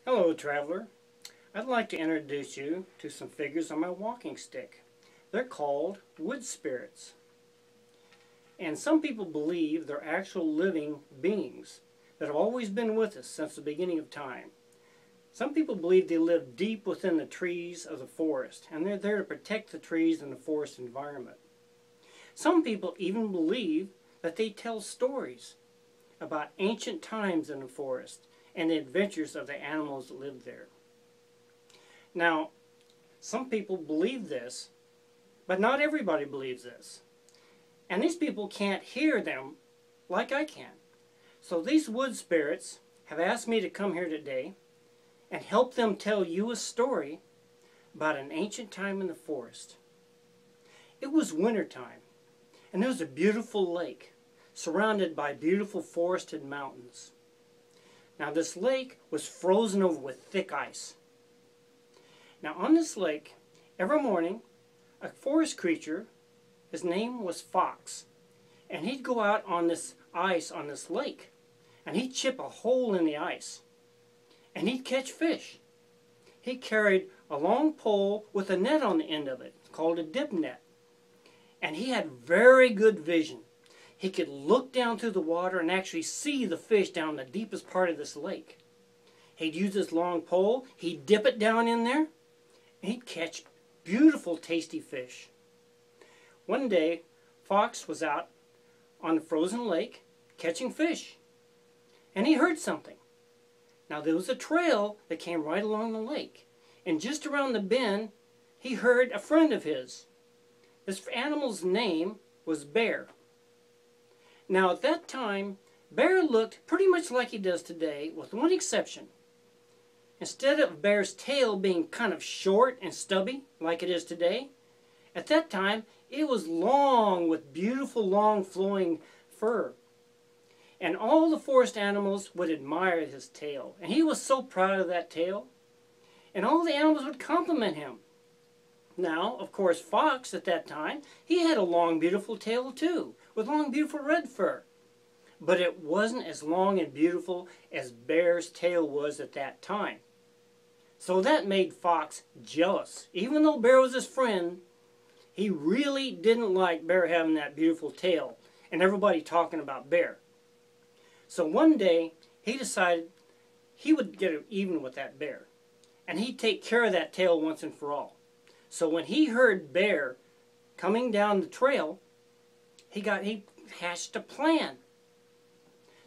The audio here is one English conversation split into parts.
Hello, traveler. I'd like to introduce you to some figures on my walking stick. They're called wood spirits. And some people believe they're actual living beings that have always been with us since the beginning of time. Some people believe they live deep within the trees of the forest, and they're there to protect the trees and the forest environment. Some people even believe that they tell stories about ancient times in the forest and the adventures of the animals that lived there. Now, some people believe this, but not everybody believes this. And these people can't hear them like I can. So these wood spirits have asked me to come here today and help them tell you a story about an ancient time in the forest. It was winter time, and there was a beautiful lake surrounded by beautiful forested mountains. Now this lake was frozen over with thick ice. Now on this lake, every morning, a forest creature, his name was Fox, and he'd go out on this ice on this lake, and he'd chip a hole in the ice, and he'd catch fish. He carried a long pole with a net on the end of it, called a dip net, and he had very good vision. He could look down through the water and actually see the fish down the deepest part of this lake. He'd use this long pole, he'd dip it down in there, and he'd catch beautiful, tasty fish. One day, Fox was out on the frozen lake catching fish, and he heard something. Now there was a trail that came right along the lake, and just around the bend, he heard a friend of his. This animal's name was Bear. Now at that time, Bear looked pretty much like he does today, with one exception. Instead of Bear's tail being kind of short and stubby like it is today, at that time it was long with beautiful long flowing fur. And all the forest animals would admire his tail, and he was so proud of that tail. And all the animals would compliment him. Now, of course, Fox at that time, he had a long beautiful tail too, with long beautiful red fur. But it wasn't as long and beautiful as Bear's tail was at that time. So that made Fox jealous. Even though Bear was his friend, he really didn't like Bear having that beautiful tail and everybody talking about Bear. So one day, he decided he would get even with that Bear, and he'd take care of that tail once and for all. So when he heard Bear coming down the trail, he hatched a plan.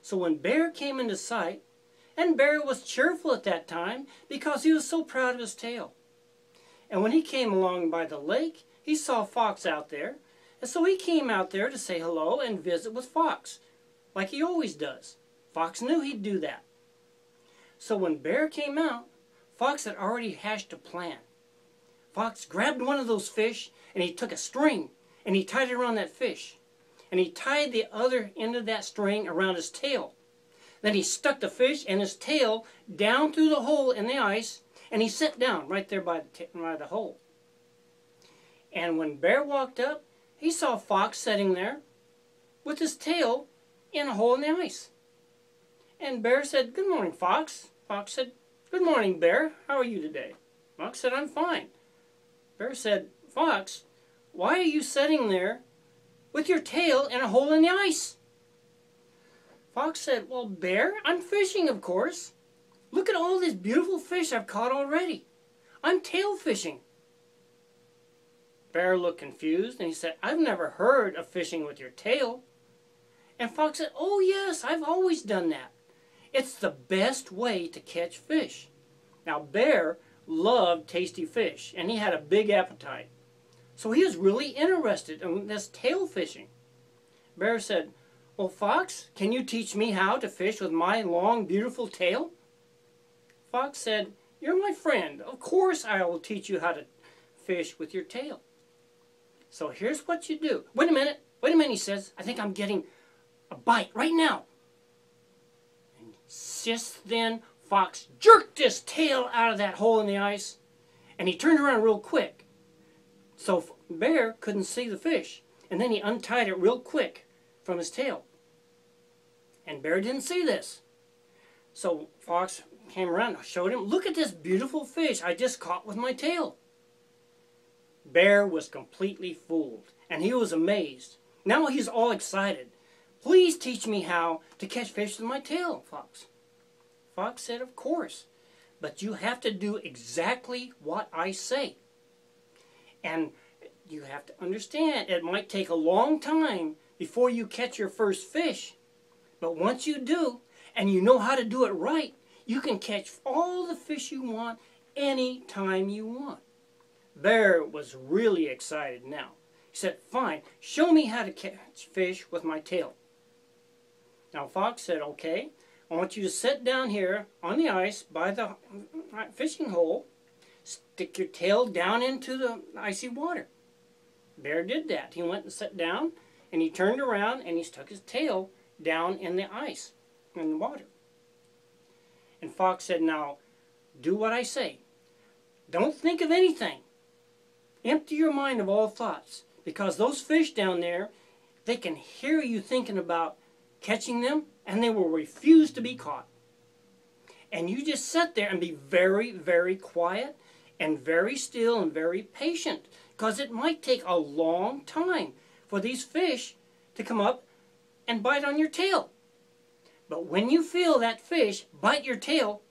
So when Bear came into sight, and Bear was cheerful at that time because he was so proud of his tail. And when he came along by the lake, he saw Fox out there, and so he came out there to say hello and visit with Fox, like he always does. Fox knew he'd do that. So when Bear came out, Fox had already hatched a plan. Fox grabbed one of those fish, and he took a string, and he tied it around that fish. And he tied the other end of that string around his tail. Then he stuck the fish and his tail down through the hole in the ice, and he sat down right there by the hole. And when Bear walked up, he saw Fox sitting there with his tail in a hole in the ice. And Bear said, "Good morning, Fox." Fox said, "Good morning, Bear. How are you today?" Fox said, "I'm fine." Bear said, "Fox, why are you sitting there with your tail in a hole in the ice?" Fox said, "Well, Bear, I'm fishing, of course. Look at all these beautiful fish I've caught already. I'm tail fishing." Bear looked confused, and he said, "I've never heard of fishing with your tail." And Fox said, "Oh yes, I've always done that. It's the best way to catch fish." Now Bear loved tasty fish, and he had a big appetite. So he was really interested in this tail fishing. Bear said, "Well, Fox, can you teach me how to fish with my long, beautiful tail?" Fox said, "You're my friend. Of course I will teach you how to fish with your tail. So here's what you do." Wait a minute, he says. "I think I'm getting a bite right now." And just then, Fox jerked his tail out of that hole in the ice, and he turned around real quick. So Bear couldn't see the fish, and then he untied it real quick from his tail. And Bear didn't see this. So Fox came around and showed him, look at this beautiful fish I just caught with my tail. Bear was completely fooled, and he was amazed. Now he's all excited. Please teach me how to catch fish with my tail, Fox. Fox said, of course, but you have to do exactly what I say. And you have to understand, it might take a long time before you catch your first fish. But once you do, and you know how to do it right, you can catch all the fish you want any time you want. Bear was really excited now. He said, fine, show me how to catch fish with my tail. Now Fox said, okay, I want you to sit down here on the ice by the fishing hole, stick your tail down into the icy water. Bear did that. He went and sat down, and he turned around, and he stuck his tail down in the ice, in the water. And Fox said, now, do what I say. Don't think of anything. Empty your mind of all thoughts, because those fish down there, they can hear you thinking about catching them, and they will refuse to be caught. And you just sit there and be very, very quiet and very still and very patient, because it might take a long time for these fish to come up and bite on your tail. But when you feel that fish bite your tail,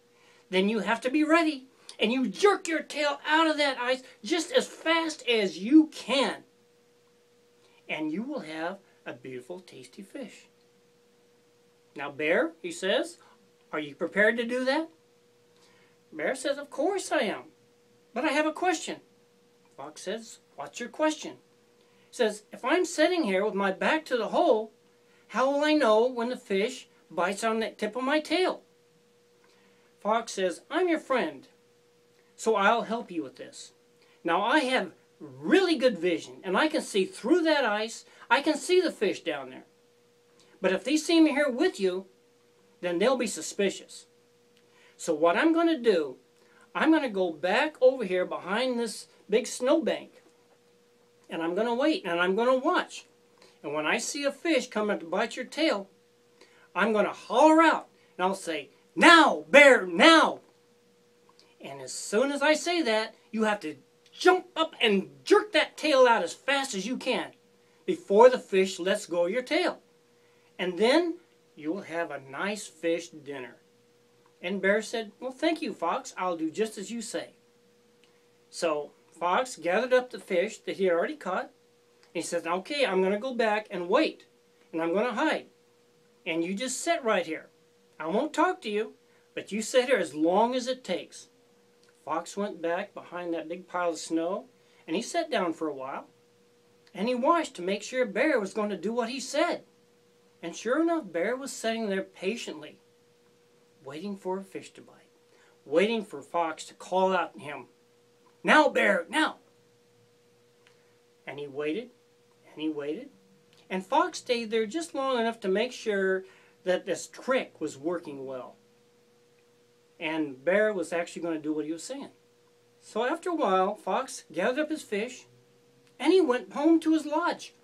then you have to be ready, and you jerk your tail out of that ice just as fast as you can. And you will have a beautiful, tasty fish. Now, Bear, he says, are you prepared to do that? Bear says, of course I am. But I have a question. Fox says, what's your question? He says, if I'm sitting here with my back to the hole, how will I know when the fish bites on the tip of my tail? Fox says, I'm your friend, so I'll help you with this. Now, I have really good vision, and I can see through that ice. I can see the fish down there. But if they see me here with you, then they'll be suspicious. So what I'm going to do, I'm going to go back over here behind this big snowbank, and I'm going to wait, and I'm going to watch. And when I see a fish come up to bite your tail, I'm going to holler out, and I'll say, now, Bear, now! And as soon as I say that, you have to jump up and jerk that tail out as fast as you can before the fish lets go of your tail. And then you will have a nice fish dinner. And Bear said, well, thank you, Fox. I'll do just as you say. So Fox gathered up the fish that he had already caught. He said, okay, I'm going to go back and wait. And I'm going to hide. And you just sit right here. I won't talk to you, but you sit here as long as it takes. Fox went back behind that big pile of snow, and he sat down for a while. And he watched to make sure Bear was going to do what he said. And sure enough, Bear was sitting there patiently, waiting for a fish to bite, waiting for Fox to call out to him, now, Bear, now! And he waited, and he waited, and Fox stayed there just long enough to make sure that this trick was working well. And Bear was actually going to do what he was saying. So after a while, Fox gathered up his fish, and he went home to his lodge.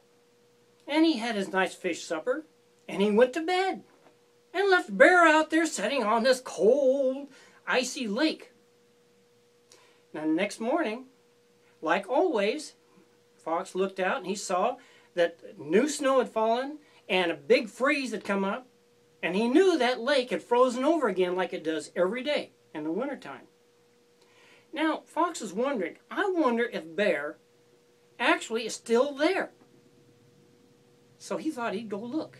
And he had his nice fish supper, and he went to bed, and left Bear out there sitting on this cold, icy lake. Now the next morning, like always, Fox looked out and he saw that new snow had fallen and a big freeze had come up, and he knew that lake had frozen over again like it does every day in the wintertime. Now, Fox was wondering, I wonder if Bear actually is still there. So he thought he'd go look.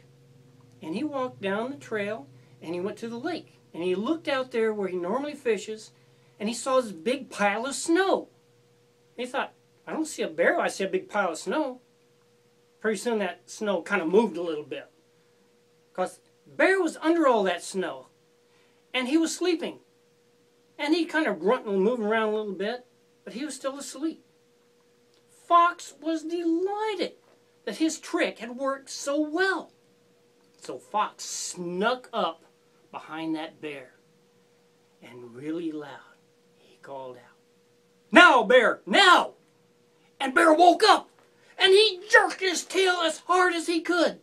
And he walked down the trail, and he went to the lake. And he looked out there where he normally fishes, and he saw this big pile of snow. And he thought, I don't see a bear, I see a big pile of snow. Pretty soon that snow kind of moved a little bit, because Bear was under all that snow, and he was sleeping. And he kind of grunted and moving around a little bit, but he was still asleep. Fox was delighted that his trick had worked so well. So Fox snuck up behind that bear, and really loud he called out, now, Bear, now! And Bear woke up, and he jerked his tail as hard as he could.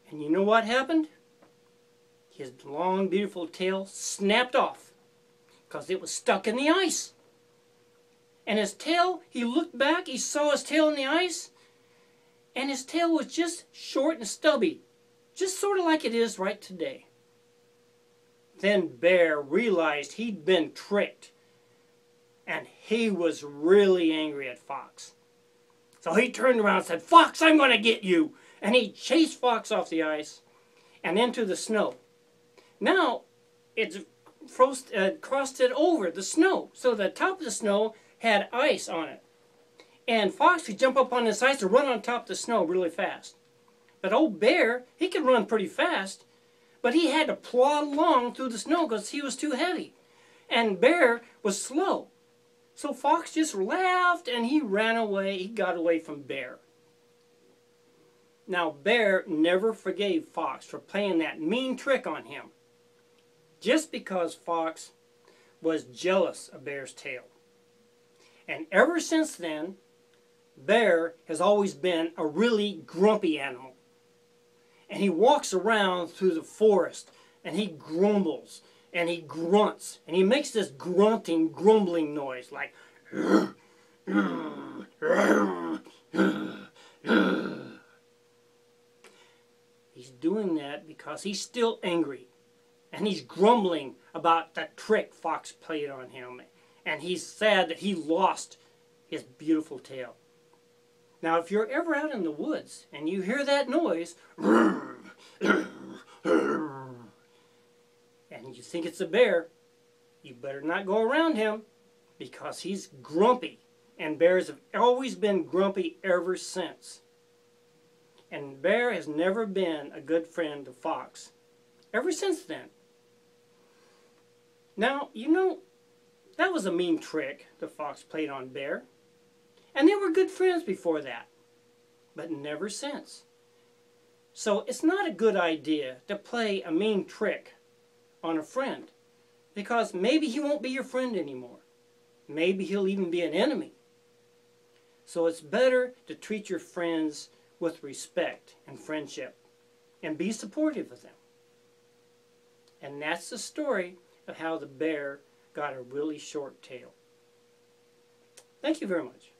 And you know what happened? his long, beautiful tail snapped off because it was stuck in the ice. And his tail, he looked back, he saw his tail in the ice, and his tail was just short and stubby, just sort of like it is right today. Then Bear realized he'd been tricked, and he was really angry at Fox. So he turned around and said, "Fox, I'm going to get you!" And he chased Fox off the ice and into the snow. Now, it's crossed it over the snow, so the top of the snow had ice on it. And Fox could jump up on this ice and run on top of the snow really fast. But old Bear, he could run pretty fast, but he had to plod along through the snow because he was too heavy. And Bear was slow. So Fox just laughed and he ran away. He got away from Bear. Now Bear never forgave Fox for playing that mean trick on him, just because Fox was jealous of Bear's tail. And ever since then, Bear has always been a really grumpy animal. And he walks around through the forest and he grumbles and he grunts and he makes this grunting, grumbling noise like he's doing that because he's still angry and he's grumbling about the trick Fox played on him, and he's sad that he lost his beautiful tail. Now, if you're ever out in the woods and you hear that noise, and you think it's a bear, you better not go around him because he's grumpy. And bears have always been grumpy ever since. And Bear has never been a good friend to Fox ever since then. Now, you know, that was a mean trick the Fox played on Bear. And they were good friends before that, but never since. So it's not a good idea to play a mean trick on a friend, because maybe he won't be your friend anymore. Maybe he'll even be an enemy. So it's better to treat your friends with respect and friendship and be supportive of them. And that's the story of how the bear got a really short tail. Thank you very much.